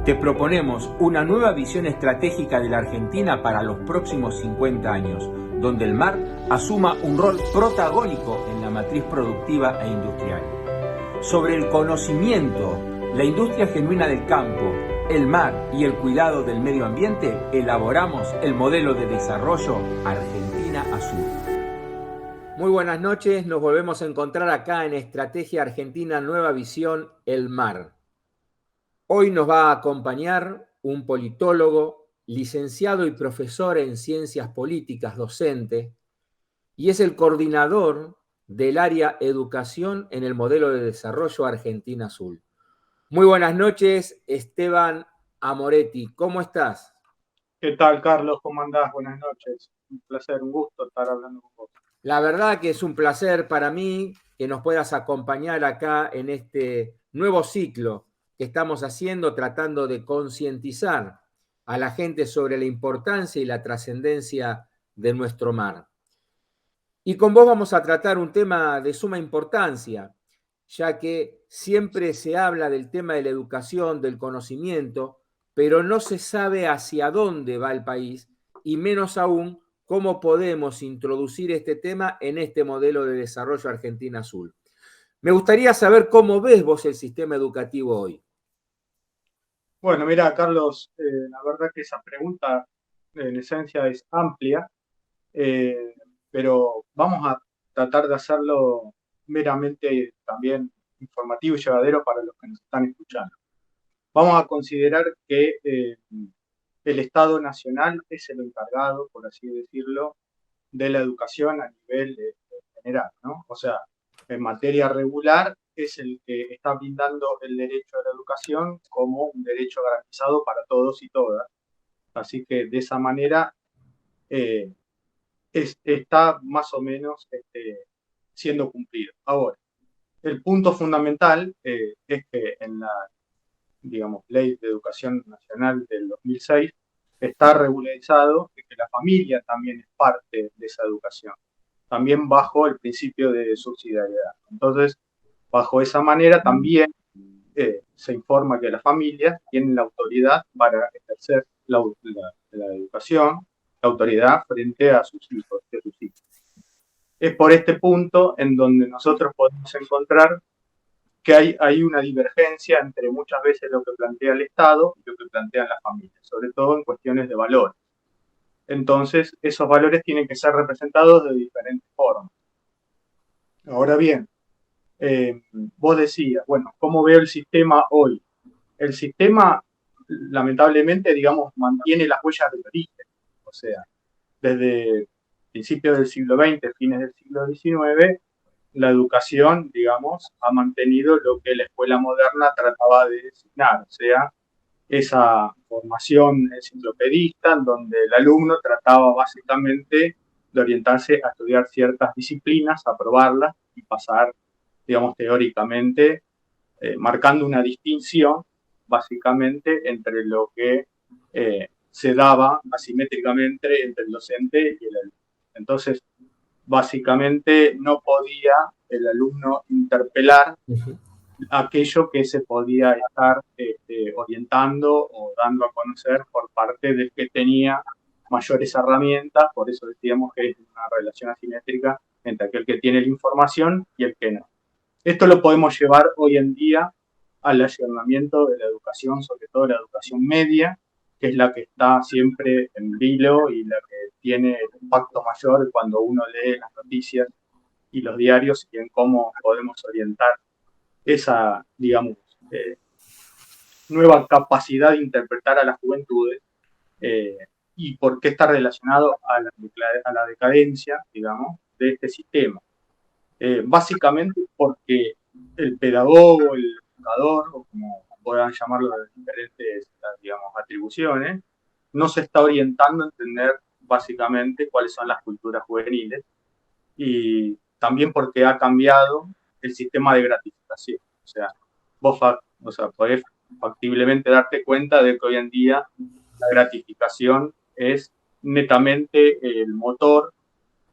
te proponemos una nueva visión estratégica de la Argentina para los próximos 50 años, donde el mar asuma un rol protagónico en la matriz productiva e industrial. Sobre el conocimiento, la industria genuina del campo, el mar y el cuidado del medio ambiente, elaboramos el modelo de desarrollo Argentina Azul. Muy buenas noches, nos volvemos a encontrar acá en Estrategia Argentina Nueva Visión, el mar. Hoy nos va a acompañar un politólogo, licenciado y profesor en Ciencias Políticas, docente, y es el coordinador del área Educación en el modelo de desarrollo Argentina Azul. Muy buenas noches, Esteban Amoretti, ¿cómo estás? ¿Qué tal, Carlos? ¿Cómo andás? Buenas noches. Un placer, un gusto estar hablando con vos. La verdad que es un placer para mí que nos puedas acompañar acá en este nuevo ciclo que estamos haciendo, tratando de concientizar a la gente sobre la importancia y la trascendencia de nuestro mar. Y con vos vamos a tratar un tema de suma importancia, ya que siempre se habla del tema de la educación, del conocimiento, pero no se sabe hacia dónde va el país y menos aún cómo podemos introducir este tema en este modelo de desarrollo Argentina Azul. Me gustaría saber cómo ves vos el sistema educativo hoy. Bueno, mira, Carlos, la verdad que esa pregunta en esencia es amplia, pero vamos a tratar de hacerlo meramente también informativo y llevadero para los que nos están escuchando. Vamos a considerar que el Estado Nacional es el encargado, por así decirlo, de la educación a nivel general, ¿no? O sea, en materia regular es el que está brindando el derecho a la educación como un derecho garantizado para todos y todas. Así que de esa manera eh, está más o menos siendo cumplido. Ahora, el punto fundamental es que en la, digamos, Ley de Educación Nacional del 2006 está regularizado que la familia también es parte de esa educación, también bajo el principio de subsidiariedad. Entonces, bajo esa manera también se informa que las familias tienen la autoridad para ejercer la educación, la autoridad frente a sus hijos, de sus hijos. Es por este punto en donde nosotros podemos encontrar que hay una divergencia entre muchas veces lo que plantea el Estado y lo que plantean las familias, sobre todo en cuestiones de valores. Entonces, esos valores tienen que ser representados de diferentes formas. Ahora bien, vos decías, bueno, ¿cómo veo el sistema hoy? El sistema, lamentablemente, digamos, mantiene las huellas del origen. O sea, desde principios del siglo XX, fines del siglo XIX, la educación, digamos, ha mantenido lo que la escuela moderna trataba de designar, o sea, esa formación enciclopedista en donde el alumno trataba básicamente de orientarse a estudiar ciertas disciplinas, aprobarlas y pasar, digamos, teóricamente, marcando una distinción básicamente entre lo que se daba asimétricamente entre el docente y el alumno. Entonces, básicamente no podía el alumno interpelar aquello que se podía estar orientando o dando a conocer por parte del que tenía mayores herramientas, por eso decíamos que es una relación asimétrica entre aquel que tiene la información y el que no. Esto lo podemos llevar hoy en día al ayornamiento de la educación, sobre todo la educación media, que es la que está siempre en vilo y la que tiene el impacto mayor cuando uno lee las noticias y los diarios y en cómo podemos orientar esa, digamos, nueva capacidad de interpretar a las juventudes y por qué está relacionado a la decadencia, digamos, de este sistema. Básicamente porque el pedagogo, el educador, o como puedan llamarlo de diferentes, digamos, atribuciones, no se está orientando a entender básicamente cuáles son las culturas juveniles y también porque ha cambiado el sistema de gratificación. O sea, vos podés factiblemente darte cuenta de que hoy en día la gratificación es netamente el motor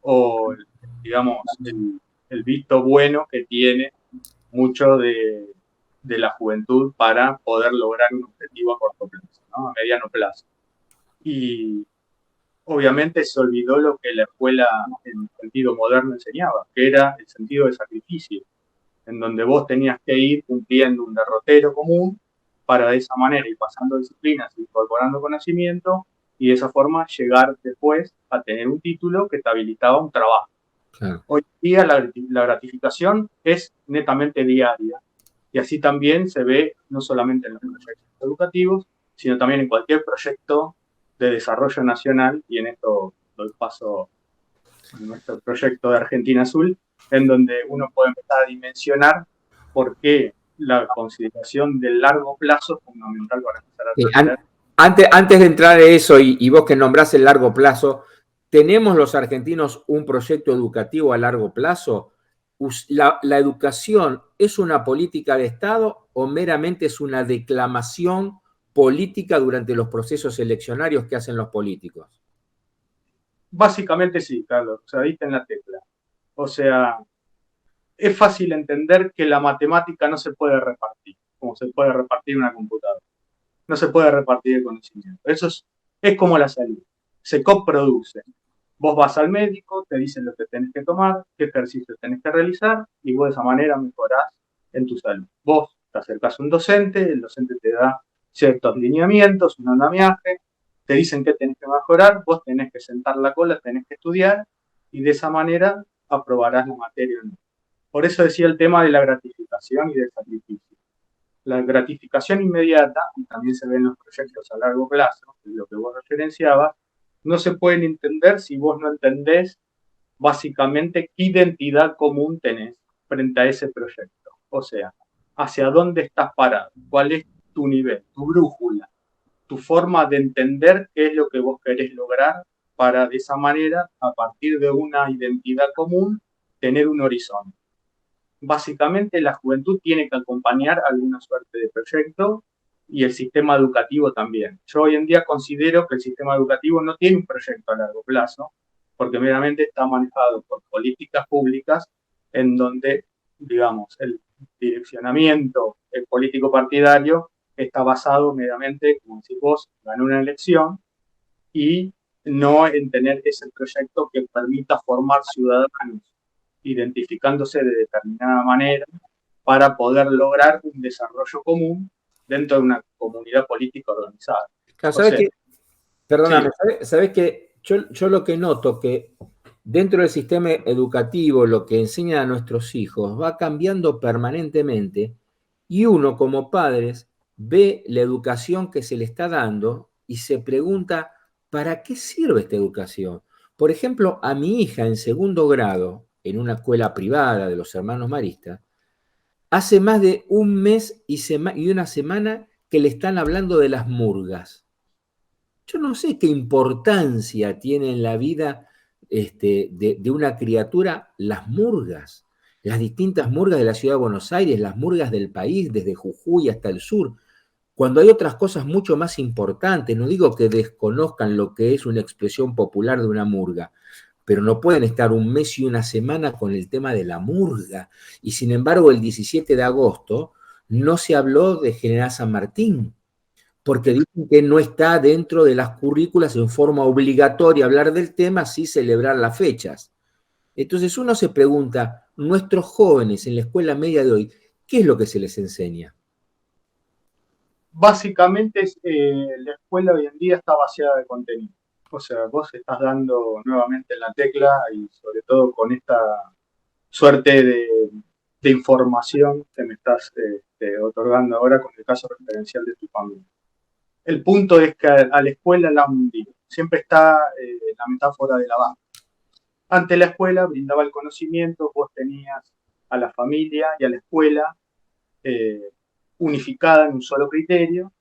o, digamos, el visto bueno que tiene mucho de de la juventud para poder lograr un objetivo a corto plazo, ¿no? A mediano plazo. Y obviamente se olvidó lo que la escuela en sentido moderno enseñaba, que era el sentido de sacrificio, en donde vos tenías que ir cumpliendo un derrotero común para de esa manera ir pasando disciplinas, incorporando conocimiento y de esa forma llegar después a tener un título que te habilitaba un trabajo. Claro. Hoy en día la gratificación es netamente diaria y así también se ve no solamente en los proyectos educativos, sino también en cualquier proyecto de desarrollo nacional, y en esto doy paso a nuestro proyecto de Argentina Azul, en donde uno puede empezar a dimensionar por qué la consideración del largo plazo es fundamental para empezar a atender. Antes de entrar en eso, y vos que nombrás el largo plazo, ¿tenemos los argentinos un proyecto educativo a largo plazo? ¿La educación es una política de Estado o meramente es una declamación política durante los procesos eleccionarios que hacen los políticos? Básicamente sí, Carlos, o sea, diste en la tecla. O sea, es fácil entender que la matemática no se puede repartir, como se puede repartir una computadora. No se puede repartir el conocimiento. Eso es como la salud. Se coproduce. Vos vas al médico, te dicen lo que tenés que tomar, qué ejercicio tenés que realizar, y vos de esa manera mejorás en tu salud. Vos te acercás a un docente, el docente te da ciertos lineamientos, un andamiaje, te dicen qué tenés que mejorar, vos tenés que sentar la cola, tenés que estudiar, y de esa manera aprobarás la materia. Por eso decía el tema de la gratificación y del sacrificio. La gratificación inmediata, y también se ve en los proyectos a largo plazo, que es lo que vos referenciabas, no se pueden entender si vos no entendés básicamente qué identidad común tenés frente a ese proyecto. O sea, hacia dónde estás parado, cuál es tu nivel, tu brújula, tu forma de entender qué es lo que vos querés lograr para de esa manera, a partir de una identidad común, tener un horizonte. Básicamente la juventud tiene que acompañar alguna suerte de proyecto y el sistema educativo también. Yo hoy en día considero que el sistema educativo no tiene un proyecto a largo plazo, porque meramente está manejado por políticas públicas en donde, digamos, el direccionamiento el político partidario está basado meramente, como decís vos, en una elección y no en tener ese proyecto que permita formar ciudadanos identificándose de determinada manera para poder lograr un desarrollo común dentro de una comunidad política organizada. Claro, ¿sabes qué? Perdóname, sí. ¿Sabes qué? Yo lo que noto que dentro del sistema educativo lo que enseñan a nuestros hijos va cambiando permanentemente y uno como padres ve la educación que se le está dando y se pregunta, ¿para qué sirve esta educación? Por ejemplo, a mi hija en segundo grado, en una escuela privada de los hermanos maristas, hace más de un mes y una semana que le están hablando de las murgas. Yo no sé qué importancia tiene en la vida de una criatura las murgas, las distintas murgas de la ciudad de Buenos Aires, las murgas del país, desde Jujuy hasta el sur, cuando hay otras cosas mucho más importantes. No digo que desconozcan lo que es una expresión popular de una murga, pero no pueden estar un mes y una semana con el tema de la murga. Y sin embargo, el 17 de agosto no se habló de General San Martín, porque dicen que no está dentro de las currículas en forma obligatoria hablar del tema, sí celebrar las fechas. Entonces uno se pregunta, nuestros jóvenes en la escuela media de hoy, ¿qué es lo que se les enseña? Básicamente la escuela hoy en día está vaciada de contenido. O sea, vos estás dando nuevamente en la tecla y sobre todo con esta suerte de información que me estás otorgando ahora con el caso referencial de tu familia. El punto es que a la escuela la han hundido. Siempre está la metáfora de la banca. Ante la escuela brindaba el conocimiento, vos tenías a la familia y a la escuela unificada en un solo criterio.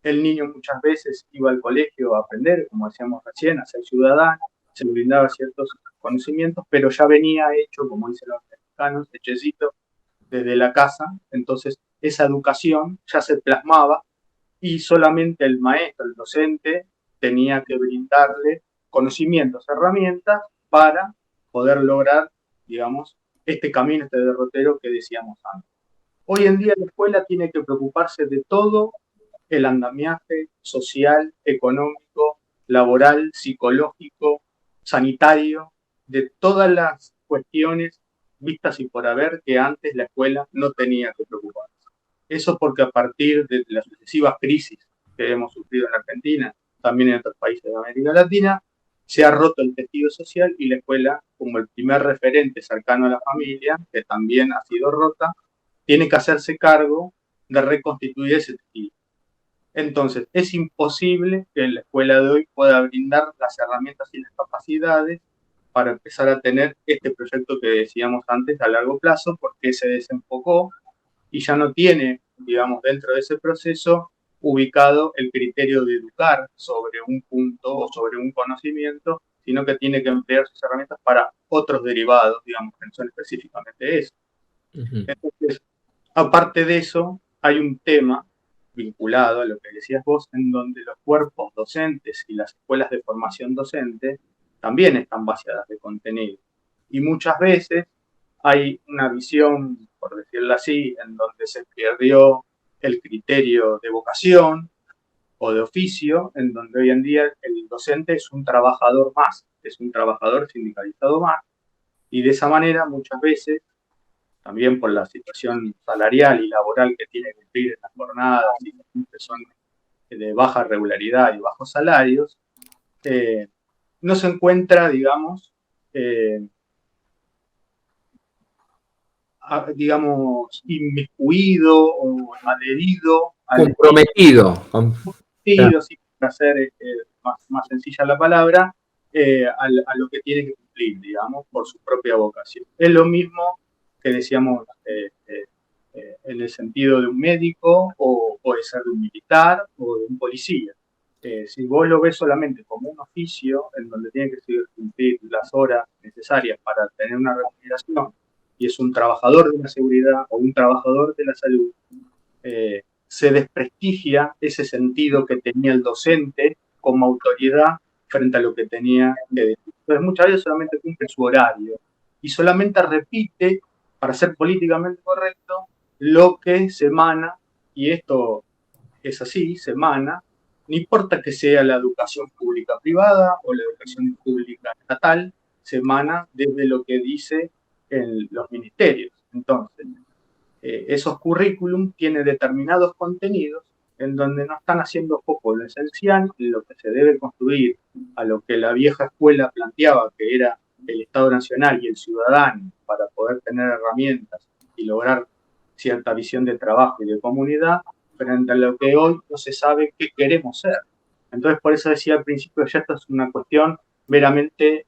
El niño muchas veces iba al colegio a aprender, como decíamos recién, a ser ciudadano, se le brindaba ciertos conocimientos, pero ya venía hecho, como dicen los mexicanos, hechecito desde la casa. Entonces esa educación ya se plasmaba y solamente el maestro, el docente, tenía que brindarle conocimientos, herramientas para poder lograr, digamos, este camino, este derrotero que decíamos antes. Hoy en día la escuela tiene que preocuparse de todo el andamiaje social, económico, laboral, psicológico, sanitario, de todas las cuestiones vistas y por haber que antes la escuela no tenía que preocuparse. Eso porque a partir de las sucesivas crisis que hemos sufrido en Argentina, también en otros países de América Latina, se ha roto el tejido social y la escuela, como el primer referente cercano a la familia, que también ha sido rota, tiene que hacerse cargo de reconstituir ese tejido. Entonces, es imposible que la escuela de hoy pueda brindar las herramientas y las capacidades para empezar a tener este proyecto que decíamos antes a largo plazo, porque se desenfocó y ya no tiene, digamos, dentro de ese proceso ubicado el criterio de educar sobre un punto o sobre un conocimiento, sino que tiene que emplear sus herramientas para otros derivados, digamos, que no son específicamente eso. Entonces, aparte de eso, hay un tema vinculado a lo que decías vos, en donde los cuerpos docentes y las escuelas de formación docente también están vaciadas de contenido. Y muchas veces hay una visión, por decirlo así, en donde se perdió el criterio de vocación o de oficio, en donde hoy en día el docente es un trabajador más, es un trabajador sindicalizado más, y de esa manera muchas veces también por la situación salarial y laboral que tiene que cumplir en las jornadas y que son de baja regularidad y bajos salarios, no se encuentra, digamos, inmiscuido o adherido al estilo Comprometido. sí, para hacer más sencilla la palabra, a lo que tiene que cumplir, digamos, por su propia vocación. Es lo mismo que decíamos en el sentido de un médico o de ser de un militar o de un policía. Si vos lo ves solamente como un oficio en donde tiene que cumplir las horas necesarias para tener una remuneración y es un trabajador de la seguridad o un trabajador de la salud, se desprestigia ese sentido que tenía el docente como autoridad frente a lo que tenía que decir. Entonces muchas veces solamente cumple su horario y solamente repite, para ser políticamente correcto, lo que se emana, y esto es así, se emana, no importa que sea la educación pública privada o la educación pública estatal, se emana desde lo que dice los ministerios. Entonces, esos currículum tienen determinados contenidos en donde no están haciendo foco en lo esencial, en lo que se debe construir, a lo que la vieja escuela planteaba, que era el Estado Nacional y el ciudadano, para poder tener herramientas y lograr cierta visión de trabajo y de comunidad, frente a lo que hoy no se sabe qué queremos ser. Entonces, por eso decía al principio, ya esto es una cuestión meramente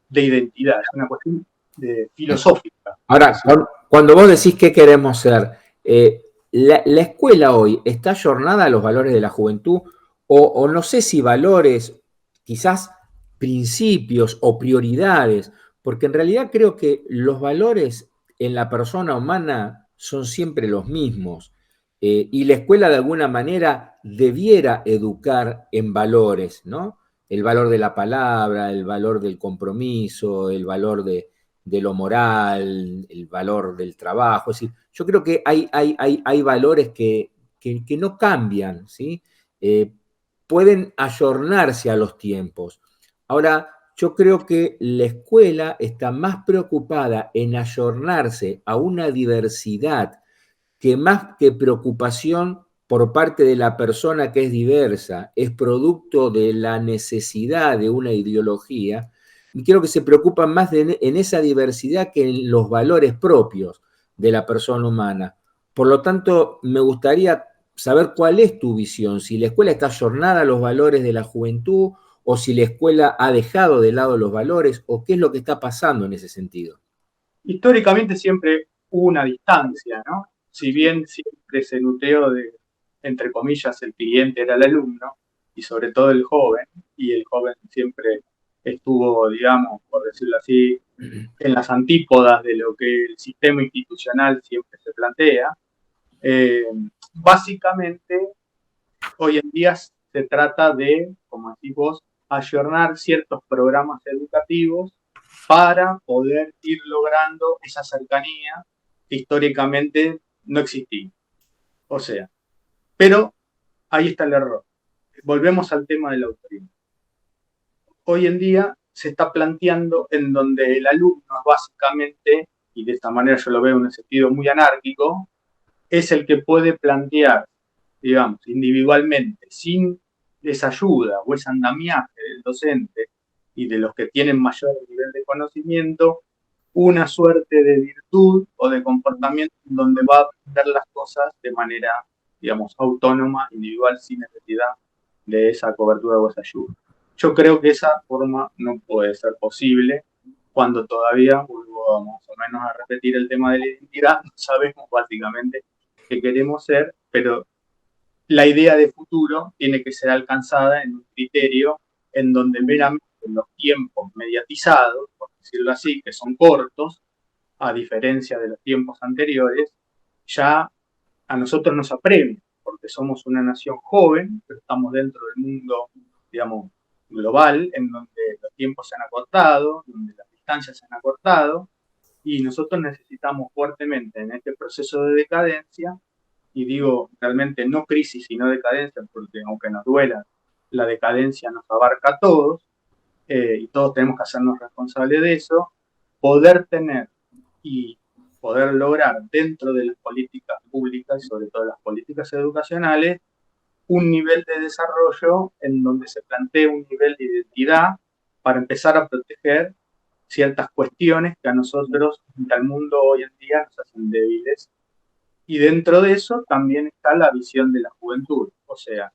de identidad, es una cuestión filosófica. Ahora, cuando vos decís qué queremos ser, la escuela hoy está ayornada a los valores de la juventud o no sé si valores, quizás principios o prioridades, porque en realidad creo que los valores en la persona humana son siempre los mismos y la escuela de alguna manera debiera educar en valores, ¿no? El valor de la palabra, el valor del compromiso, el valor de lo moral, el valor del trabajo. Es decir, yo creo que hay valores que no cambian, ¿sí? Pueden ayornarse a los tiempos. Ahora, yo creo que la escuela está más preocupada en ayornarse a una diversidad que más que preocupación por parte de la persona que es diversa, es producto de la necesidad de una ideología, y creo que se preocupan más en esa diversidad que en los valores propios de la persona humana. Por lo tanto, me gustaría saber cuál es tu visión, si la escuela está ayornada a los valores de la juventud o si la escuela ha dejado de lado los valores o qué es lo que está pasando en ese sentido. Históricamente siempre hubo una distancia, ¿no? Si bien siempre se nutrió de, entre comillas, el cliente era el alumno, y sobre todo el joven, y el joven siempre estuvo, digamos, por decirlo así, en las antípodas de lo que el sistema institucional siempre se plantea, eh, básicamente hoy en día se trata de, como decís vos, ayornar ciertos programas educativos para poder ir logrando esa cercanía que históricamente no existía. O sea, pero ahí está el error. Volvemos al tema del autorismo. Hoy en día se está planteando en donde el alumno es básicamente, y de esta manera yo lo veo en un sentido muy anárquico, es el que puede plantear, digamos, individualmente, sin esa ayuda o ese andamiaje del docente y de los que tienen mayor nivel de conocimiento, una suerte de virtud o de comportamiento en donde va a aprender las cosas de manera, digamos, autónoma, individual, sin necesidad de esa cobertura o esa ayuda. Yo creo que esa forma no puede ser posible cuando todavía, vuelvo más o menos a repetir el tema de la identidad, no sabemos básicamente qué queremos ser, pero la idea de futuro tiene que ser alcanzada en un criterio en donde meramente los tiempos mediatizados, por decirlo así, que son cortos, a diferencia de los tiempos anteriores, ya a nosotros nos apremia, porque somos una nación joven, pero estamos dentro del mundo, digamos, global, en donde los tiempos se han acortado, donde las distancias se han acortado, y nosotros necesitamos fuertemente en este proceso de decadencia, y digo realmente no crisis, sino decadencia, porque aunque nos duela, la decadencia nos abarca a todos, y todos tenemos que hacernos responsables de eso, poder tener y poder lograr dentro de las políticas públicas y sobre todo las políticas educacionales un nivel de desarrollo en donde se plantee un nivel de identidad para empezar a proteger ciertas cuestiones que a nosotros y al mundo hoy en día nos hacen débiles. Y dentro de eso también está la visión de la juventud. O sea,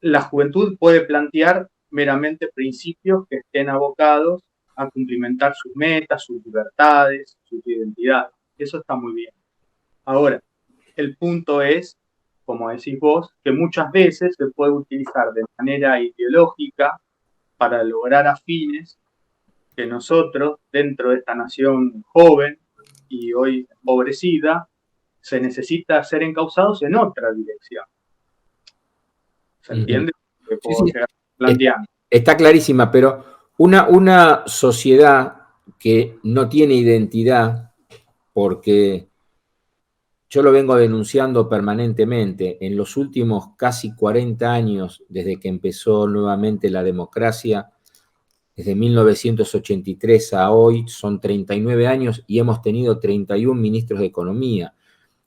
la juventud puede plantear meramente principios que estén abocados a cumplimentar sus metas, sus libertades, sus identidades. Eso está muy bien. Ahora, el punto es, como decís vos, que muchas veces se puede utilizar de manera ideológica para lograr afines que nosotros, dentro de esta nación joven y hoy empobrecida, se necesita ser encauzados en otra dirección. ¿Se entiende? Que puedo llegar planteando. Está clarísima, pero una sociedad que no tiene identidad, porque yo lo vengo denunciando permanentemente, en los últimos casi 40 años, desde que empezó nuevamente la democracia, desde 1983 a hoy, son 39 años y hemos tenido 31 ministros de Economía.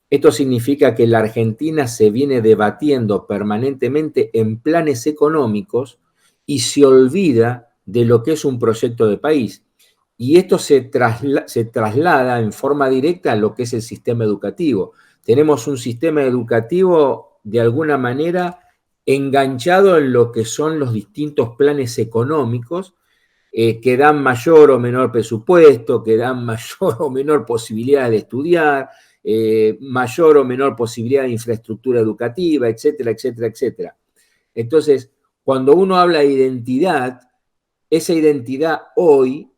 Esto significa que la Argentina se viene debatiendo permanentemente en planes económicos y se olvida de lo que es un proyecto de país. Y esto se traslada en forma directa a lo que es el sistema educativo. Tenemos un sistema educativo, de alguna manera, enganchado en lo que son los distintos planes económicos, que dan mayor o menor presupuesto, que dan mayor o menor posibilidad de estudiar, mayor o menor posibilidad de infraestructura educativa, etcétera, etcétera, etcétera. Entonces, cuando uno habla de identidad, esa identidad hoy,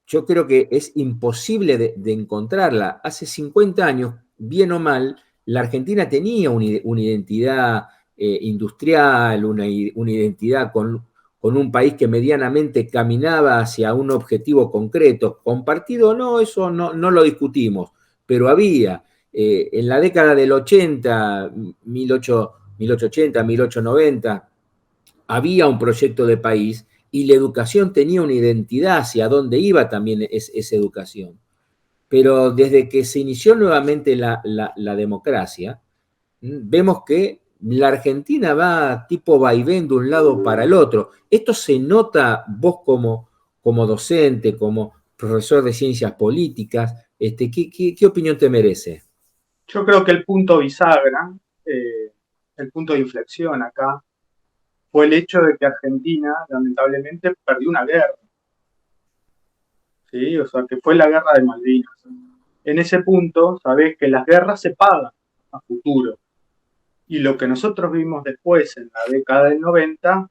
yo creo que es imposible de encontrarla. Hace 50 años, bien o mal, la Argentina tenía una identidad industrial, una identidad con un país que medianamente caminaba hacia un objetivo concreto. Compartido o no, eso no lo discutimos, pero había, en la década del 80, 1880, 1890, había un proyecto de país y la educación tenía una identidad hacia dónde iba también esa educación. Pero desde que se inició nuevamente la democracia, vemos que la Argentina va tipo vaivén de un lado para el otro. Esto se nota vos como docente, como profesor de ciencias políticas. ¿Qué opinión te merece? Yo creo que el punto bisagra, el punto de inflexión acá, fue el hecho de que Argentina, lamentablemente, perdió una guerra. ¿Sí? O sea, que fue la guerra de Malvinas. En ese punto, sabés que las guerras se pagan a futuro. Y lo que nosotros vimos después, en la década del 90,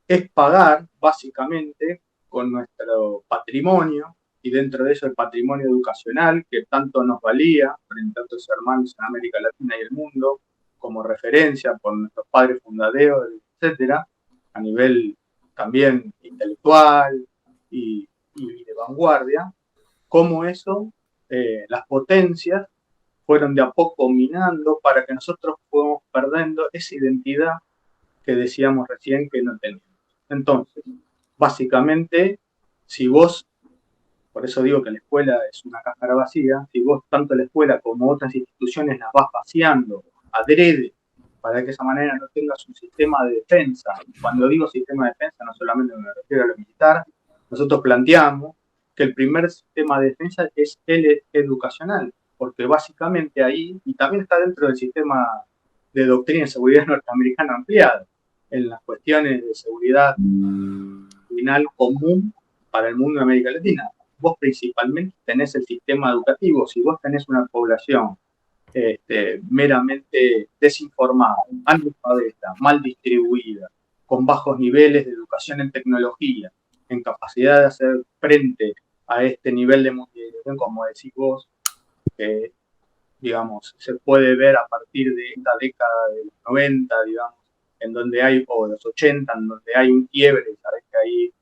es pagar, básicamente, con nuestro patrimonio, y dentro de eso el patrimonio educacional, que tanto nos valía frente a otros hermanos en América Latina y el mundo, como referencia por nuestros padres fundadores, etcétera, a nivel también intelectual y de vanguardia, como eso, las potencias fueron de a poco minando para que nosotros fuéramos perdiendo esa identidad que decíamos recién que no teníamos. Entonces, básicamente, si vos, por eso digo que la escuela es una cáscara vacía, si vos tanto la escuela como otras instituciones las vas vaciando adrede para que de esa manera no tengas un sistema de defensa. Cuando digo sistema de defensa, no solamente me refiero a lo militar, nosotros planteamos que el primer sistema de defensa es el educacional, porque básicamente ahí, y también está dentro del sistema de doctrina de seguridad norteamericana ampliado, en las cuestiones de seguridad final común para el mundo de América Latina. Vos principalmente tenés el sistema educativo. Si vos tenés una población meramente desinformada, analfabeta, mal distribuida, con bajos niveles de educación en tecnología, en capacidad de hacer frente a este nivel de mundialización, como decís vos, digamos, se puede ver a partir de esta década de los 90, digamos, en donde hay, o de los 80, en donde hay un quiebre, sabes que ahí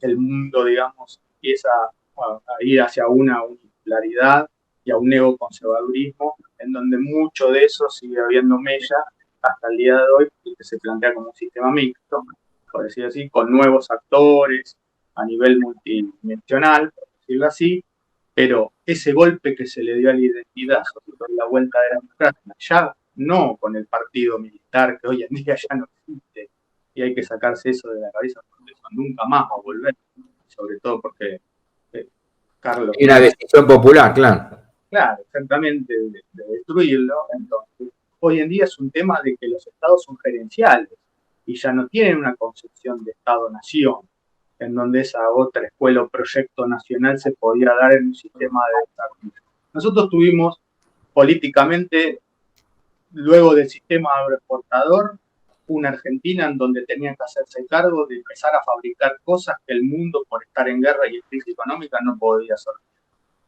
el mundo, digamos, empieza a ir hacia una unipolaridad y a un neoconservadurismo, en donde mucho de eso sigue habiendo mella hasta el día de hoy, que se plantea como un sistema mixto, por decirlo así, con nuevos actores a nivel multidimensional, por decirlo así, pero ese golpe que se le dio a la identidad, sobre todo la vuelta de la democracia, ya no con el partido militar, que hoy en día ya no existe, y hay que sacarse eso de la cabeza, porque eso nunca más va a volver, sobre todo porque Carlos... Y una decisión popular, claro. Claro, exactamente, de destruirlo. Entonces, hoy en día es un tema de que los estados son gerenciales y ya no tienen una concepción de Estado-nación, en donde esa otra escuela o proyecto nacional se podía dar en un sistema de desarrollo. Nosotros tuvimos políticamente, luego del sistema agroexportador, una Argentina en donde tenían que hacerse cargo de empezar a fabricar cosas que el mundo, por estar en guerra y en crisis económica, no podía hacer.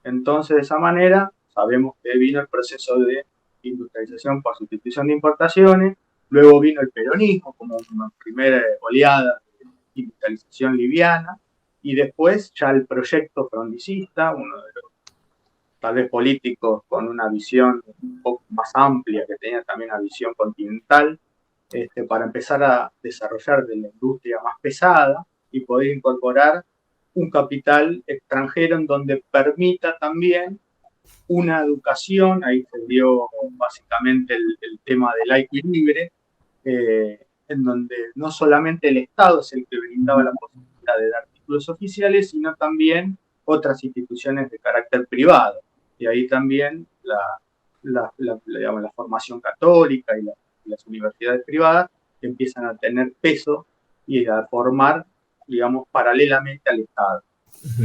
Entonces, de esa manera, sabemos que vino el proceso de industrialización por sustitución de importaciones, luego vino el peronismo como una primera oleada de industrialización liviana, y después ya el proyecto frondicista, uno de los tal vez políticos con una visión un poco más amplia, que tenía también una visión continental, para empezar a desarrollar de la industria más pesada y poder incorporar un capital extranjero en donde permita también una educación. Ahí se dio básicamente el tema del laico y libre, en donde no solamente el Estado es el que brindaba la posibilidad de dar títulos oficiales, sino también otras instituciones de carácter privado. Y ahí también digamos, la formación católica y las universidades privadas empiezan a tener peso y a formar, digamos, paralelamente al Estado.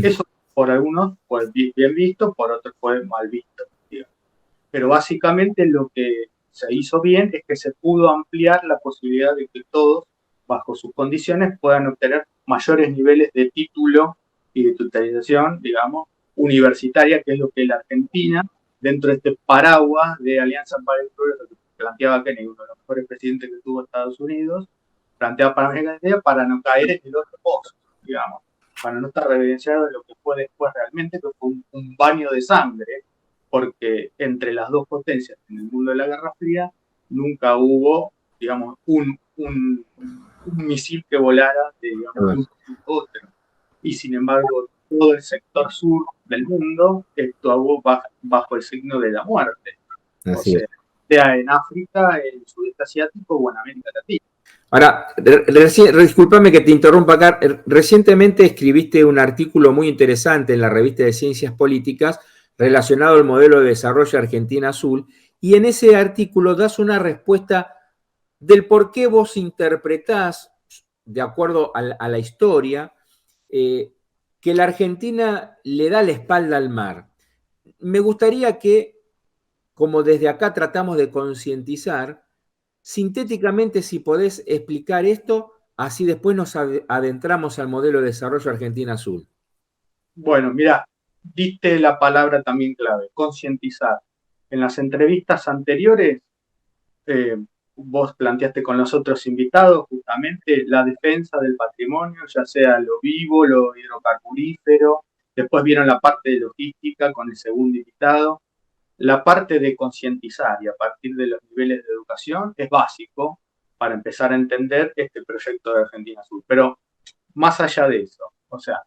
Eso por algunos fue bien visto, por otros fue mal visto, digamos. Pero básicamente lo que se hizo bien es que se pudo ampliar la posibilidad de que todos, bajo sus condiciones, puedan obtener mayores niveles de título y de tutelización, digamos, universitaria, que es lo que la Argentina, dentro de este paraguas de Alianza para el Progreso, que planteaba Kennedy, uno de los mejores presidentes que tuvo Estados Unidos, planteaba para América Latina para no caer en el otro pozo, digamos, para no estar evidenciado de lo que fue después realmente, que fue un baño de sangre, porque entre las dos potencias en el mundo de la Guerra Fría nunca hubo, digamos, un misil que volara de, digamos, un otro. Y sin embargo, todo el sector sur del mundo actuó bajo el signo de la muerte. Así es. Sea en África, en el sudeste asiático o en América Latina. Ahora, discúlpame que te interrumpa acá. Recientemente escribiste un artículo muy interesante en la revista de Ciencias Políticas relacionado al modelo de desarrollo Argentina Azul, y en ese artículo das una respuesta del por qué vos interpretás, de acuerdo a la historia, que la Argentina le da la espalda al mar. Me gustaría que, como desde acá tratamos de concientizar, sintéticamente, si podés explicar esto, así después nos adentramos al modelo de desarrollo Argentina Azul. Bueno, mira, diste la palabra también clave, concientizar. En las entrevistas anteriores, vos planteaste con los otros invitados justamente la defensa del patrimonio, ya sea lo vivo, lo hidrocarburífero. Después vieron la parte de logística con el segundo invitado. La parte de concientizar y a partir de los niveles de educación es básico para empezar a entender este proyecto de Argentina Sur. Pero más allá de eso, o sea,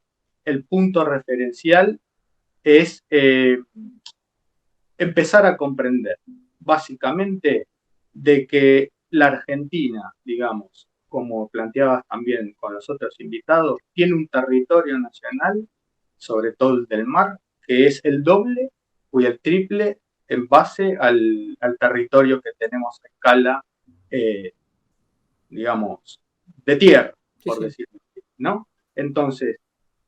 el punto referencial es empezar a comprender básicamente de que la Argentina, digamos, como planteabas también con los otros invitados, tiene un territorio nacional, sobre todo el del mar, que es el doble o el triple en base al territorio que tenemos a escala, digamos, de tierra, Sí, por sí. decirlo así, ¿no? Entonces,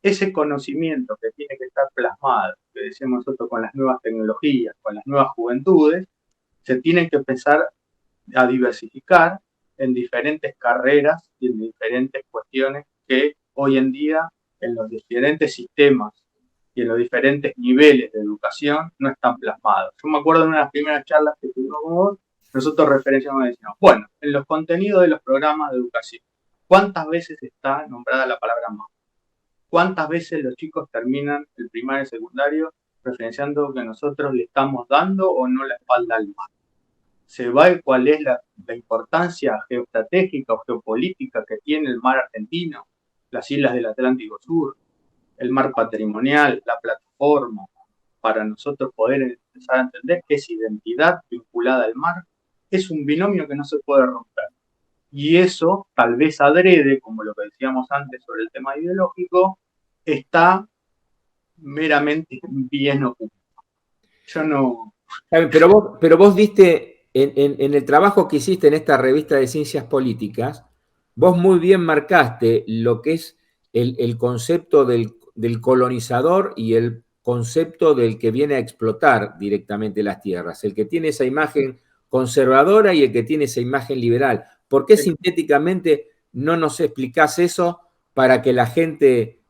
ese conocimiento que tiene que estar plasmado, que decimos nosotros, con las nuevas tecnologías, con las nuevas juventudes, se tiene que empezar a diversificar en diferentes carreras y en diferentes cuestiones que hoy en día en los diferentes sistemas y en los diferentes niveles de educación no están plasmados. Yo me acuerdo de una de las primeras charlas que tuvimos con vos, nosotros referenciamos y decíamos, bueno, en los contenidos de los programas de educación, ¿cuántas veces está nombrada la palabra más? ¿Cuántas veces los chicos terminan el primario y secundario referenciando que nosotros le estamos dando o no la espalda al mar? Se va cuál es la importancia geoestratégica o geopolítica que tiene el mar argentino, las islas del Atlántico Sur, el mar patrimonial, la plataforma, para nosotros poder empezar a entender que es identidad vinculada al mar, es un binomio que no se puede romper. Y eso, tal vez adrede, como lo que decíamos antes sobre el tema ideológico, está meramente bien oculto. Yo no... Pero vos diste, en el trabajo que hiciste en esta revista de ciencias políticas, vos muy bien marcaste lo que es el concepto del colonizador y el concepto del que viene a explotar directamente las tierras, el que tiene esa imagen conservadora y el que tiene esa imagen liberal. ¿Por qué sintéticamente no nos explicás eso para que la gente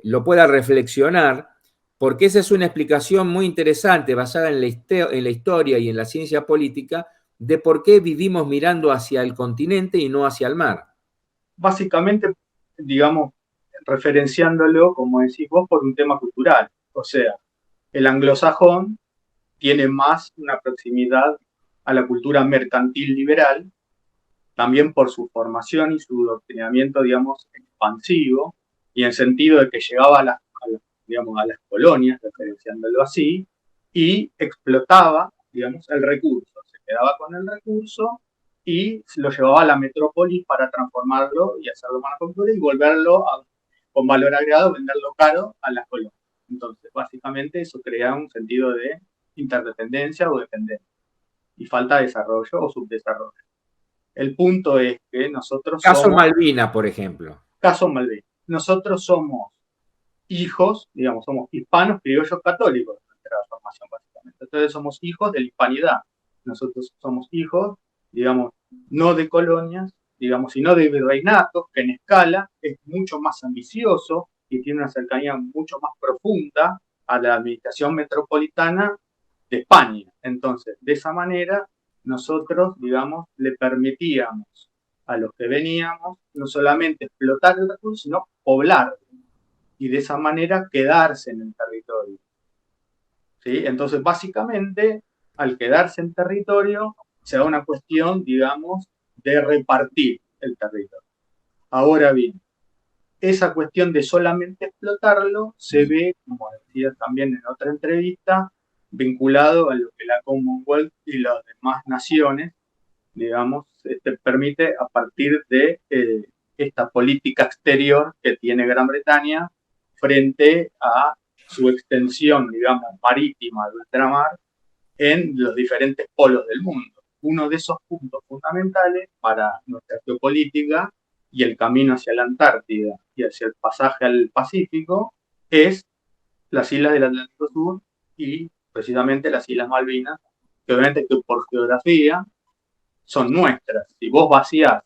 lo pueda reflexionar? Porque esa es una explicación muy interesante basada en la historia y en la ciencia política de por qué vivimos mirando hacia el continente y no hacia el mar. Básicamente, digamos, referenciándolo, como decís vos, por un tema cultural. O sea, el anglosajón tiene más una proximidad a la cultura mercantil liberal, también por su formación y su doctrinamiento, digamos, expansivo, y en el sentido de que llegaba digamos, a las colonias, referenciándolo así, y explotaba, digamos, el recurso. Se quedaba con el recurso y lo llevaba a la metrópolis para transformarlo y hacerlo manufactura y volverlo con valor agregado, venderlo caro a las colonias. Entonces, básicamente eso crea un sentido de interdependencia o dependencia y falta de desarrollo o subdesarrollo. El punto es que nosotros Caso somos, Malvina, por ejemplo. caso Malvin, nosotros somos hijos, digamos, somos hispanos, criollos católicos de nuestra formación básicamente. Entonces somos hijos de la hispanidad. Nosotros somos hijos, digamos, no de colonias, digamos, sino de virreinatos, que en escala es mucho más ambicioso y tiene una cercanía mucho más profunda a la administración metropolitana de España. Entonces, de esa manera, nosotros, digamos, le permitíamos a los que veníamos no solamente explotar el recurso, sino poblarlo y de esa manera quedarse en el territorio. ¿Sí? Entonces, básicamente, al quedarse en territorio, se da una cuestión, digamos, de repartir el territorio. Ahora bien, esa cuestión de solamente explotarlo se ve, como decías también en otra entrevista, vinculado a lo que la Commonwealth y las demás naciones, digamos, permite a partir de esta política exterior que tiene Gran Bretaña frente a su extensión, digamos, marítima de ultramar en los diferentes polos del mundo. Uno de esos puntos fundamentales para nuestra geopolítica y el camino hacia la Antártida y hacia el pasaje al Pacífico es las islas del Atlántico Sur y precisamente las Islas Malvinas, que obviamente que por geografía son nuestras. Si vos vacías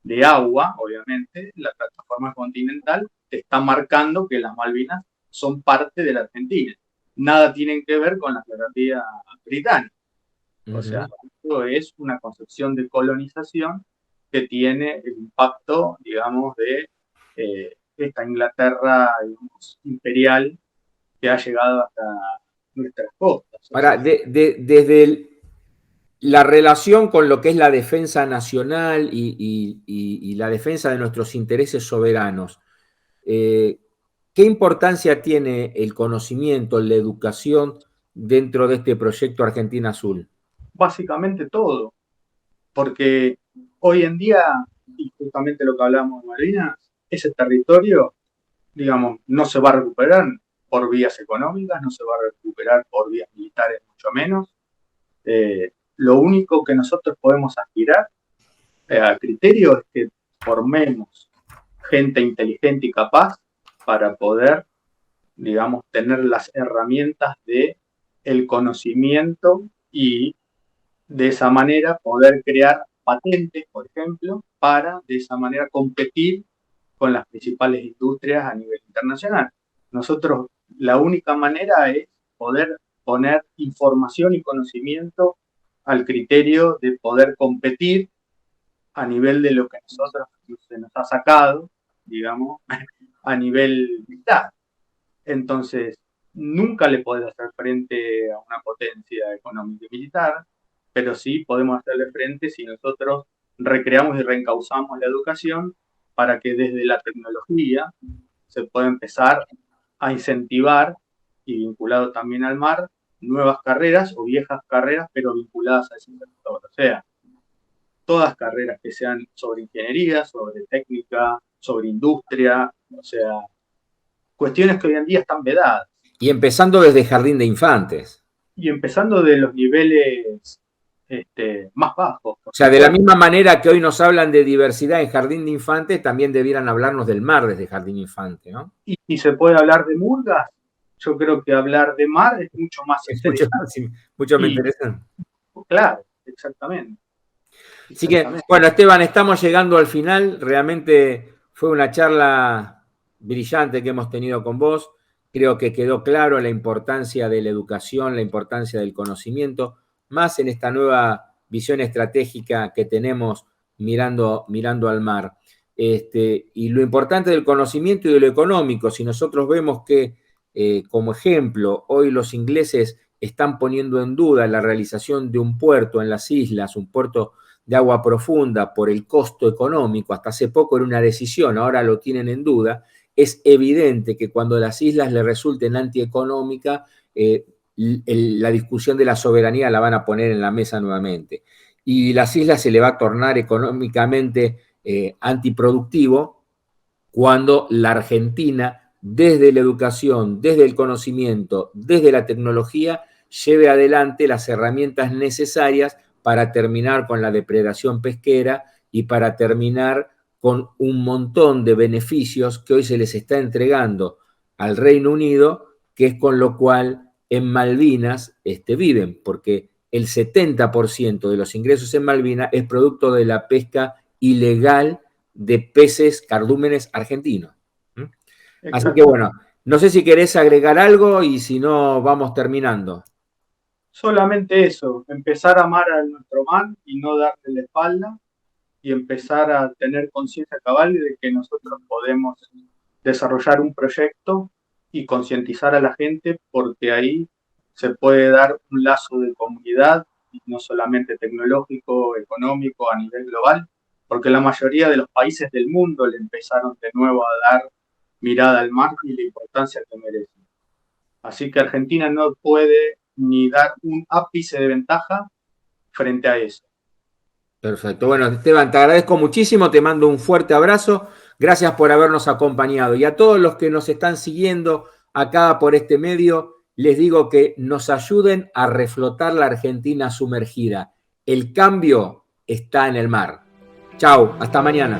de agua, obviamente, la plataforma continental te está marcando que las Malvinas son parte de la Argentina. Nada tienen que ver con la geografía británica. O sea, esto es una concepción de colonización que tiene el impacto, digamos, de esta Inglaterra, digamos, imperial que ha llegado hasta nuestras costas. Ahora, desde la relación con lo que es la defensa nacional y la defensa de nuestros intereses soberanos, ¿qué importancia tiene el conocimiento, la educación dentro de este proyecto Argentina Azul? Básicamente todo, porque hoy en día, y justamente lo que hablamos de Malvinas, ese territorio, digamos, no se va a recuperar por vías económicas, no se va a recuperar por vías militares, mucho menos. Lo único que nosotros podemos aspirar a criterio es que formemos gente inteligente y capaz para poder, digamos, tener las herramientas de el conocimiento y de esa manera poder crear patentes, por ejemplo, para de esa manera competir con las principales industrias a nivel internacional. Nosotros, la única manera es poder poner información y conocimiento al criterio de poder competir a nivel de lo que nosotros se nos ha sacado, digamos, a nivel militar. Entonces, nunca le podés hacer frente a una potencia económica y militar, pero sí podemos hacerle frente si nosotros recreamos y reencauzamos la educación para que desde la tecnología se pueda empezar a incentivar, y vinculado también al mar, nuevas carreras o viejas carreras, pero vinculadas a ese sector. O sea, todas carreras que sean sobre ingeniería, sobre técnica, sobre industria, o sea, cuestiones que hoy en día están vedadas. Y empezando desde jardín de infantes. Y empezando de los niveles más bajos. O sea, de la misma manera que hoy nos hablan de diversidad en jardín de infantes, también debieran hablarnos del mar desde jardín de infante, ¿no? Y se puede hablar de murgas. Yo creo que hablar de mar es mucho más interesante. Mucho me interesan. Claro, exactamente. Así que, bueno, Esteban, estamos llegando al final. Realmente fue una charla brillante que hemos tenido con vos. Creo que quedó claro la importancia de la educación, la importancia del conocimiento, más en esta nueva visión estratégica que tenemos mirando al mar. Y lo importante del conocimiento y de lo económico. Si nosotros vemos que, como ejemplo, hoy los ingleses están poniendo en duda la realización de un puerto en las islas, un puerto de agua profunda por el costo económico, hasta hace poco era una decisión, ahora lo tienen en duda, es evidente que cuando las islas le resulten antieconómicas, la discusión de la soberanía la van a poner en la mesa nuevamente. Y las islas se le va a tornar económicamente antiproductivo cuando la Argentina, desde la educación, desde el conocimiento, desde la tecnología, lleve adelante las herramientas necesarias para terminar con la depredación pesquera y para terminar con un montón de beneficios que hoy se les está entregando al Reino Unido, que es con lo cual en Malvinas viven, porque el 70% de los ingresos en Malvinas es producto de la pesca ilegal de peces cardúmenes argentinos. Así que bueno, no sé si querés agregar algo y si no, vamos terminando. Solamente eso, empezar a amar a nuestro mar y no darle la espalda, y empezar a tener conciencia cabal de que nosotros podemos desarrollar un proyecto y concientizar a la gente, porque ahí se puede dar un lazo de comunidad, y no solamente tecnológico, económico, a nivel global, porque la mayoría de los países del mundo le empezaron de nuevo a dar mirada al mar y la importancia que merece. Así que Argentina no puede ni dar un ápice de ventaja frente a eso. Perfecto. Bueno, Esteban, te agradezco muchísimo, te mando un fuerte abrazo. Gracias por habernos acompañado. Y a todos los que nos están siguiendo acá por este medio, les digo que nos ayuden a reflotar la Argentina sumergida. El cambio está en el mar. Chau, hasta mañana.